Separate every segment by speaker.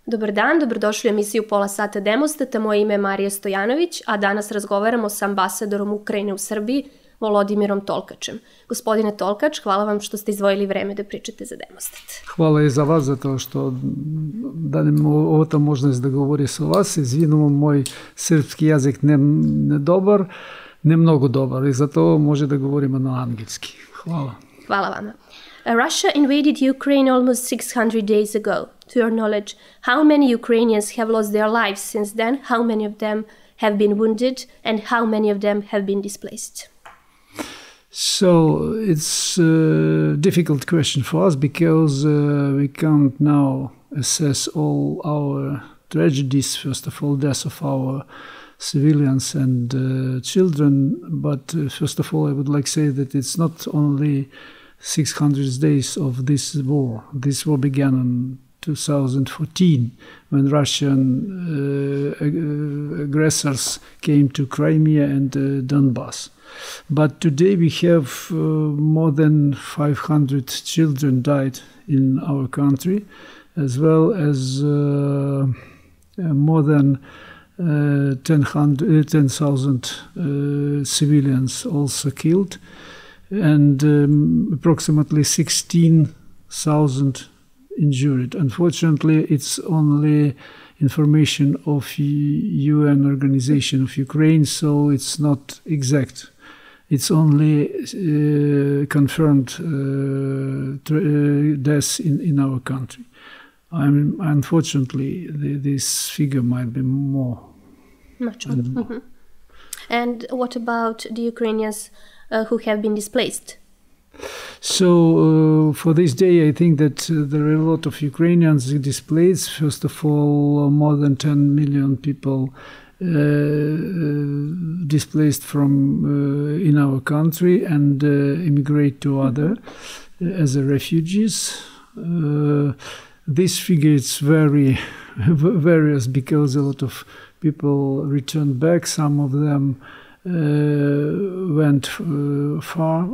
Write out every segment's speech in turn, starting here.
Speaker 1: Dobar dan, dobrodošli u emisiju Pola sata Demostata. Moje ime je Marija Stojanović, a danas razgovaramo sa ambasadorom Ukrajine u Srbiji, Volodimirom Tolkačem. Gospodine Tolkač, hvala vam što ste izdvojili vreme da pričate za Demostat.
Speaker 2: Hvala i za vas, zato što dajem ovo možnost da govori sa vas. Izvinimo, moj srpski jezik ne dobar, ne mnogo dobar i zato može da govorimo na anglийski. Hvala.
Speaker 1: Hvala vama. Russia invaded Ukraine almost 600 days ago. To your knowledge, how many Ukrainians have lost their lives since then? How many of them have been wounded? And how many of them have been displaced?
Speaker 2: So it's a difficult question for us because we can't now assess all our tragedies. First of all, death of our civilians and children. But first of all, I would like to say that it's not only 600 days of this war. This war began in 2014 when Russian aggressors came to Crimea and Donbass. But today we have more than 500 children died in our country, as well as more than 10,000 civilians also killed, and approximately 16,000 injured. Unfortunately, it's only information of UN Organization of Ukraine, so it's not exact. It's only confirmed deaths in our country. Unfortunately, this figure might be more.
Speaker 1: Much more. Mm-hmm. And what about the Ukrainians who have been displaced?
Speaker 2: So for this day, I think that there are a lot of Ukrainians displaced. First of all, more than 10 million people displaced from in our country and immigrate to other as refugees. This figure is very various because a lot of people returned back. Some of them went far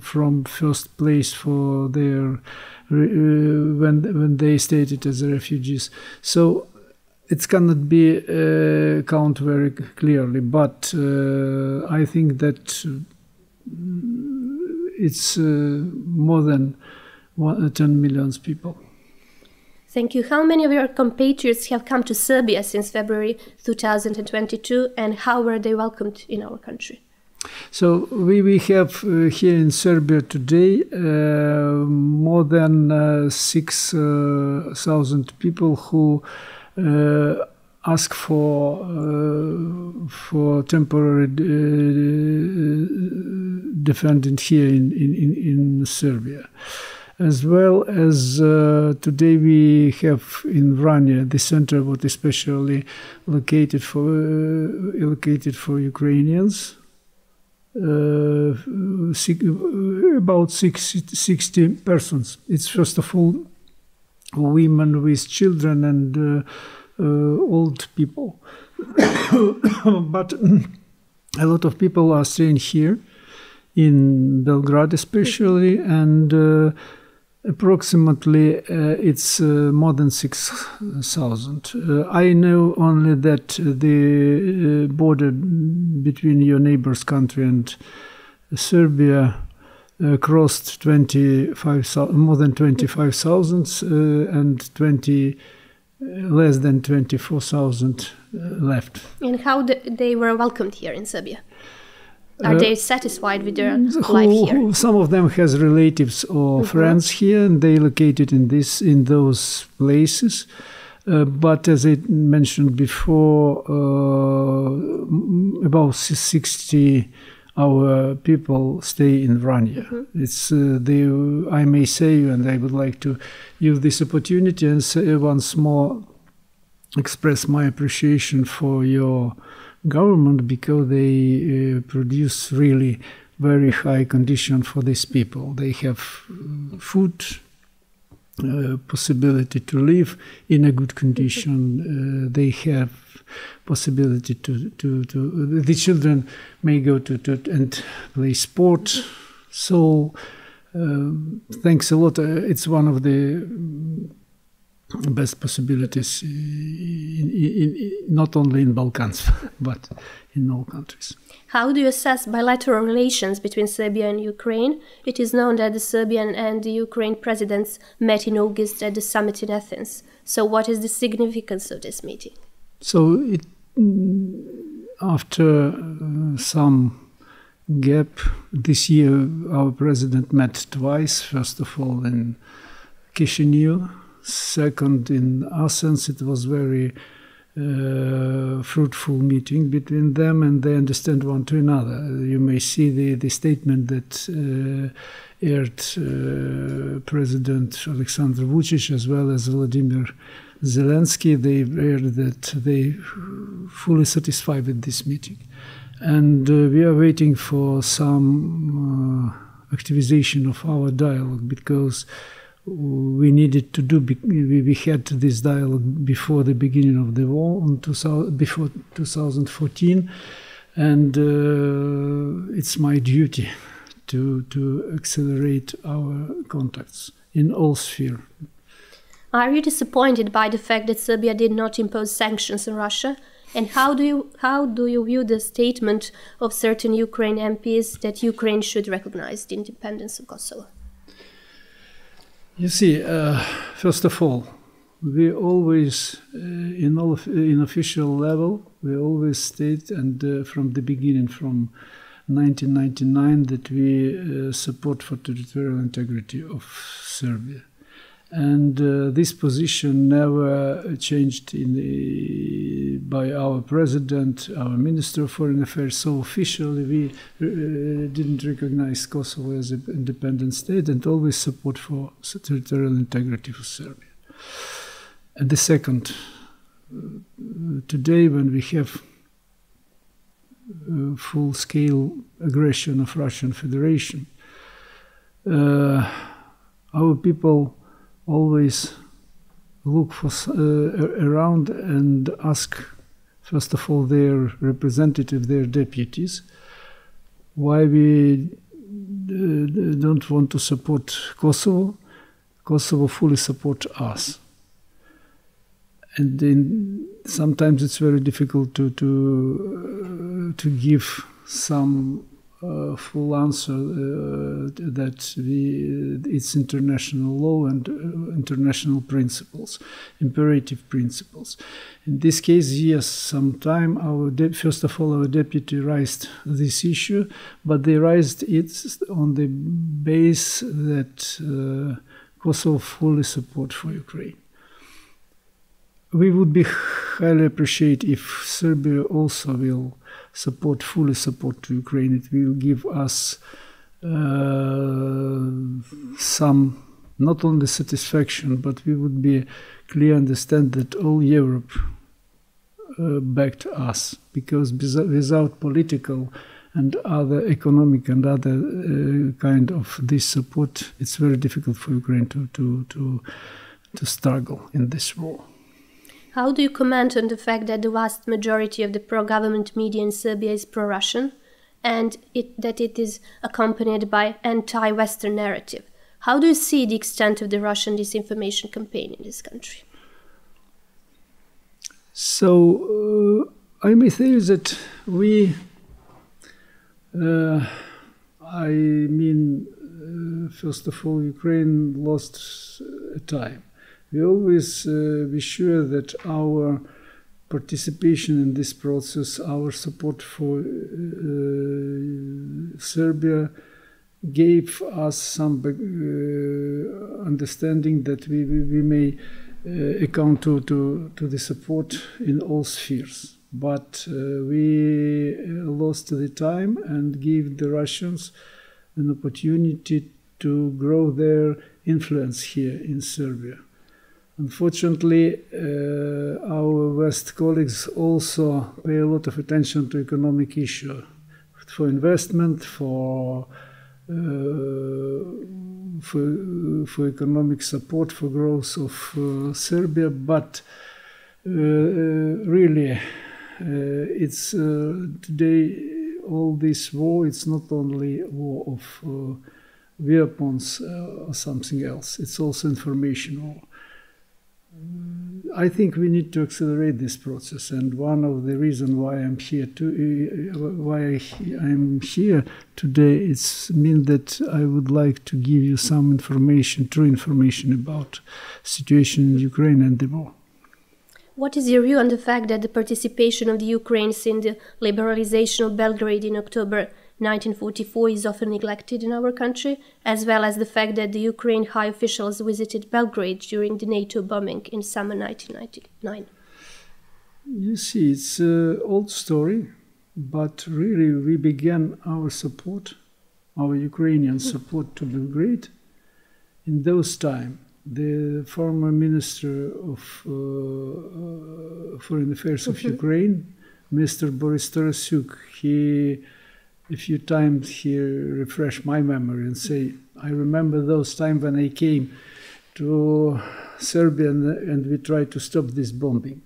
Speaker 2: from first place for their when they stated as refugees. So it cannot be count very clearly, but I think that it's more than 10 million people.
Speaker 1: Thank you. How many of your compatriots have come to Serbia since February 2022, and how were they welcomed in our country?
Speaker 2: So we have here in Serbia today more than 6,000 people who ask for temporary defendant here in Serbia. As well as today we have in Vranje the center what is especially located for Ukrainians. About 60 persons. It's first of all women with children and old people. But a lot of people are staying here in Belgrade especially, and approximately it's more than 6,000. I know only that the border between your neighbor's country and Serbia crossed more than 25,000 and less than 24,000 left.
Speaker 1: And how they were welcomed here in Serbia? Are they satisfied with their life here?
Speaker 2: Some of them has relatives or friends here, and they located in those places. But as I mentioned before, about 60 our people stay in Vranje. It's I may say, and I would like to use this opportunity and say once more, express my appreciation for your government, because they produce really very high condition for these people. They have food, possibility to live in a good condition. They have possibility to the children may go to and play sport. So thanks a lot. It's one of the best possibilities, not only in Balkans, but in all countries.
Speaker 1: How do you assess bilateral relations between Serbia and Ukraine? It is known that the Serbian and the Ukraine presidents met in August at the summit in Athens. So what is the significance of this meeting?
Speaker 2: So after some gap, this year our president met twice, first of all in Chisinau, second in Athens. It was very fruitful meeting between them, and they understand one to another. You may see the statement that aired President Alexander Vučić as well as Volodimir Zelenskog. They aired that they fully satisfied with this meeting. And we are waiting for some activization of our dialogue, because we needed to do. We had this dialogue before the beginning of the war, before 2014, and it's my duty to accelerate our contacts in all spheres.
Speaker 1: Are you disappointed by the fact that Serbia did not impose sanctions on Russia? And how do you view the statement of certain Ukraine MPs that Ukraine should recognize the independence of Kosovo?
Speaker 2: You see, first of all, we always, in official level, we always state, and from the beginning, from 1999, that we support for territorial integrity of Serbia. And this position never changed by our president, our Minister of Foreign Affairs. So officially we didn't recognize Kosovo as an independent state, and always support for territorial integrity for Serbia. And the second, today when we have full-scale aggression of Russian Federation, our people always look for around and ask, first of all, their representatives, their deputies, why we don't want to support Kosovo. Kosovo fully support us. And then sometimes it's very difficult to give some full answer that it's international law and international principles, imperative principles. In this case, yes, sometime first of all our deputy raised this issue, but they raised it on the base that Kosovo fully support for Ukraine. We would be highly appreciate if Serbia also will fully support to Ukraine. It will give us some, not only satisfaction, but we would be clear understand that all Europe backed us, because without political and other economic and other kind of this support, it's very difficult for Ukraine to struggle in this war.
Speaker 1: How do you comment on the fact that the vast majority of the pro-government media in Serbia is pro-Russian, and that it is accompanied by anti-Western narrative? How do you see the extent of the Russian disinformation campaign in this country?
Speaker 2: So I may say that first of all, Ukraine lost time. We always be sure that our participation in this process, our support for Serbia, gave us some understanding that we may account to the support in all spheres. But we lost the time and gave the Russians an opportunity to grow their influence here in Serbia. Unfortunately, our West colleagues also pay a lot of attention to economic issue, for investment, for economic support, for growth of Serbia. But really, it's today all this war. It's not only war of weapons or something else. It's also information war. I think we need to accelerate this process, and one of the reasons why I'm here today is mean that I would like to give you some information, true information about situation in Ukraine and the war.
Speaker 1: What is your view on the fact that the participation of the Ukrainians in the liberalization of Belgrade in October 1944 is often neglected in our country, as well as the fact that the Ukraine high officials visited Belgrade during the NATO bombing in summer 1999?
Speaker 2: You see, it's an old story, but really we began our support, our Ukrainian support to Belgrade in those times. The former Minister of Foreign Affairs of Ukraine, Mr. Boris Tarasyuk, a few times he refreshed my memory and say, I remember those times when I came to Serbia and we tried to stop this bombing.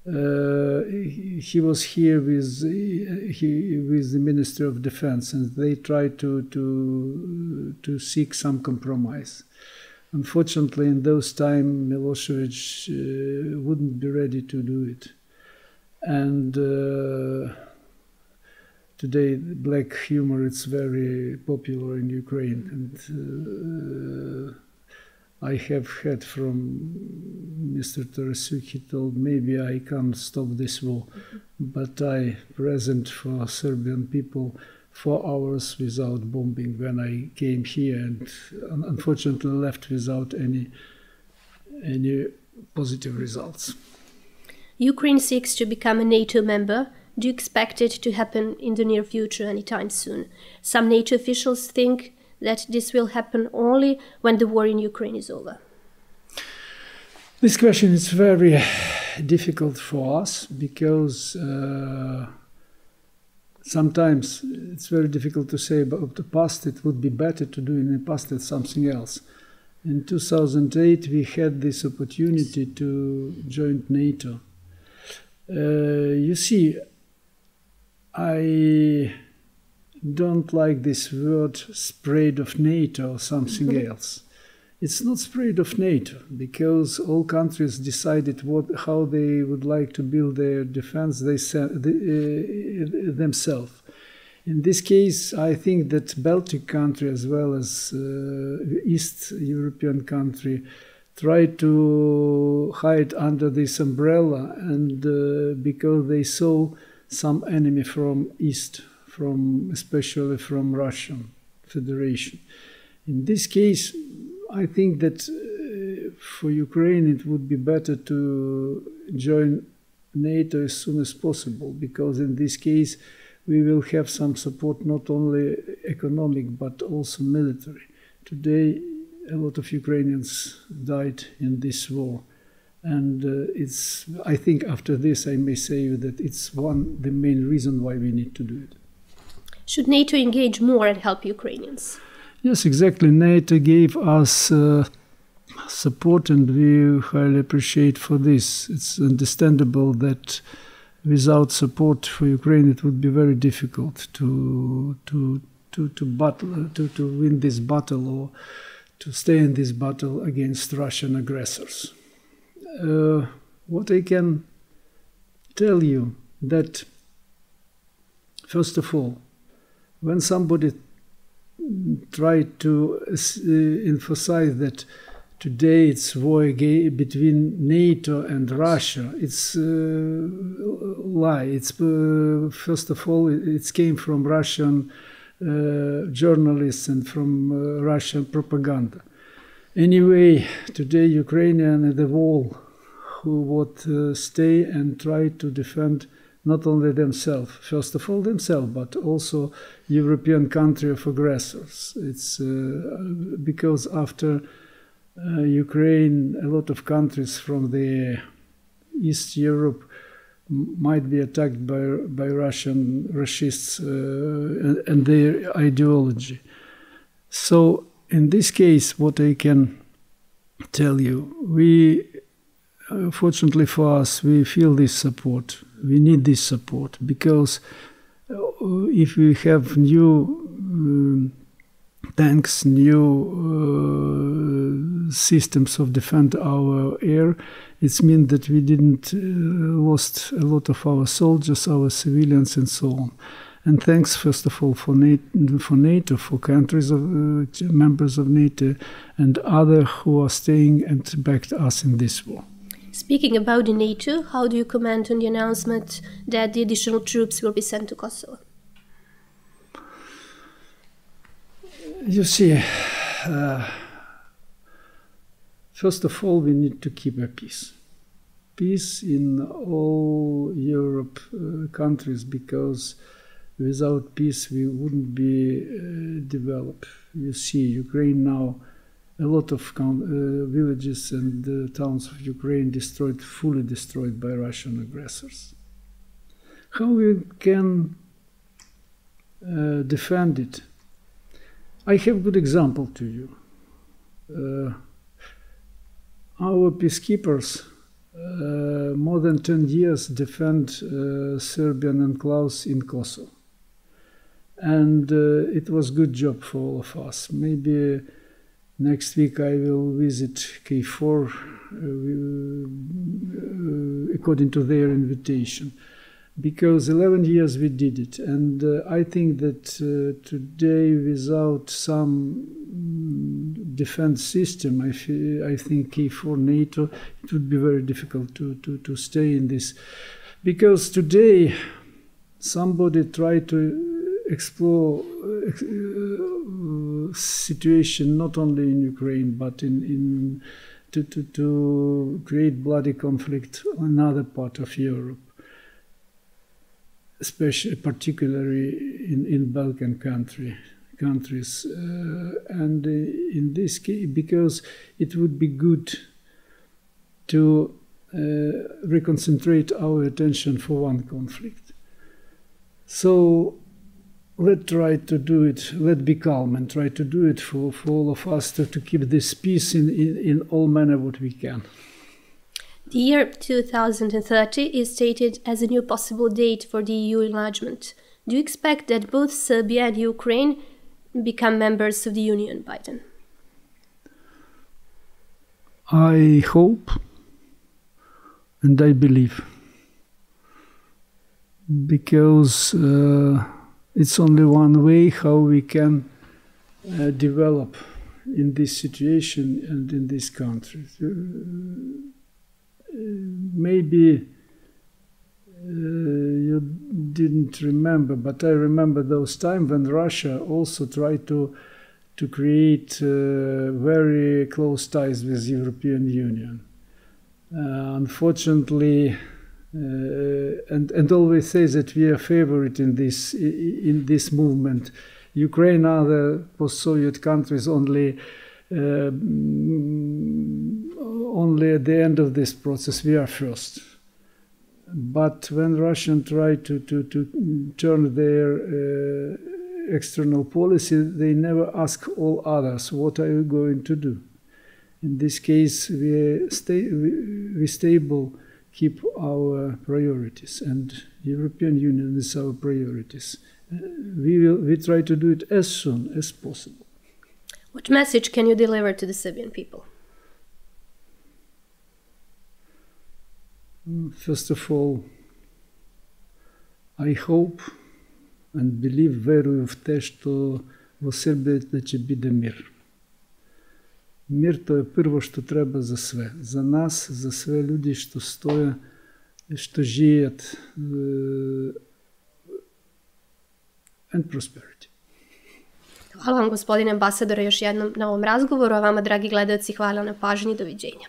Speaker 2: He was here with the Minister of Defense, and they tried to seek some compromise. Unfortunately, in those times, Milosevic wouldn't be ready to do it. And today, black humor is very popular in Ukraine. And I have heard from Mr. Tarasyuk, he told, maybe I can't stop this war, but I present for Serbian people 4 hours without bombing when I came here, and unfortunately left without any positive results.
Speaker 1: Ukraine seeks to become a NATO member. Do you expect it to happen in the near future, anytime soon? Some NATO officials think that this will happen only when the war in Ukraine is over.
Speaker 2: This question is very difficult for us because sometimes it's very difficult to say about the past. It would be better to do in the past than something else. In 2008, we had this opportunity to join NATO. You see, I don't like this word spread of NATO or something else. It's not spread of NATO, because all countries decided how they would like to build their defense themselves. In this case, I think that Baltic country as well as East European country try to hide under this umbrella, and because they saw some enemy from East, especially from Russian Federation. In this case, I think that for Ukraine it would be better to join NATO as soon as possible, because in this case we will have some support, not only economic but also military. Today a lot of Ukrainians died in this war, and I think after this I may say that it's the main reason why we need to do it.
Speaker 1: Should NATO engage more and help Ukrainians?
Speaker 2: Yes, exactly. NATO gave us support, and we highly appreciate for this. It's understandable that without support for Ukraine, it would be very difficult to win this battle or to stay in this battle against Russian aggressors. What I can tell you that, first of all, when somebody tried to emphasize that today it's war between NATO and Russia, it's a lie. It's first of all, it came from Russian journalists and from Russian propaganda. Anyway, today Ukrainians are the wall who would stay and try to defend not only themselves, first of all themselves, but also European country of aggressors. It's because after Ukraine, a lot of countries from the East Europe might be attacked by Russian racists and their ideology. So in this case, what I can tell you, fortunately for us, we feel this support. We need this support, because if we have new tanks, new systems of defend our air, it's mean that we didn't lost a lot of our soldiers, our civilians, and so on. And thanks, first of all, for NATO, for countries of members of NATO, and other who are staying and backed us in this war.
Speaker 1: Speaking about the NATO, how do you comment on the announcement that the additional troops will be sent to Kosovo?
Speaker 2: You see, first of all, we need to keep a peace. Peace in all Europe countries, because without peace we wouldn't be developed. You see, Ukraine now, a lot of villages and towns of Ukraine fully destroyed by Russian aggressors. How we can defend it? I have a good example to you. Our peacekeepers more than 10 years defend Serbian enclaves in Kosovo. And it was a good job for all of us. Maybe next week I will visit K4 according to their invitation. Because 11 years we did it. And I think that today, without some defense system, I think K4 NATO, it would be very difficult to stay in this. Because today, somebody tried to explore situation not only in Ukraine, but to create bloody conflict in another part of Europe, particularly in Balkan countries. And in this case, because it would be good to reconcentrate our attention for one conflict. So let's try to do it, let's be calm and try to do it for all of us to keep this peace in all manner what we can.
Speaker 1: The year 2030 is stated as a new possible date for the EU enlargement. Do you expect that both Serbia and Ukraine become members of the Union by then?
Speaker 2: I hope and I believe, because it's only one way how we can develop in this situation and in this country. Maybe you didn't remember, but I remember those times when Russia also tried to create very close ties with the European Union. Unfortunately, and always say that we are favorite in this movement. Ukraine, other post-Soviet countries only at the end of this process, we are first. But when Russians try to turn their external policy, they never ask all others, what are you going to do? In this case, we stable, keep our priorities, and European Union is our priorities. We try to do it as soon as possible.
Speaker 1: What message can you deliver to the Serbian people?
Speaker 2: First of all, I hope and believe, verujem v te što u Srbiji da će biti mir. Mir to je prvo što treba za sve. Za nas, za sve ljudi što stoje, što žijet and prosperity.
Speaker 1: Hvala vam, gospodine ambasadore, još jednom na ovom razgovoru, a vama, dragi gledalci, hvala na pažnji. Doviđenja.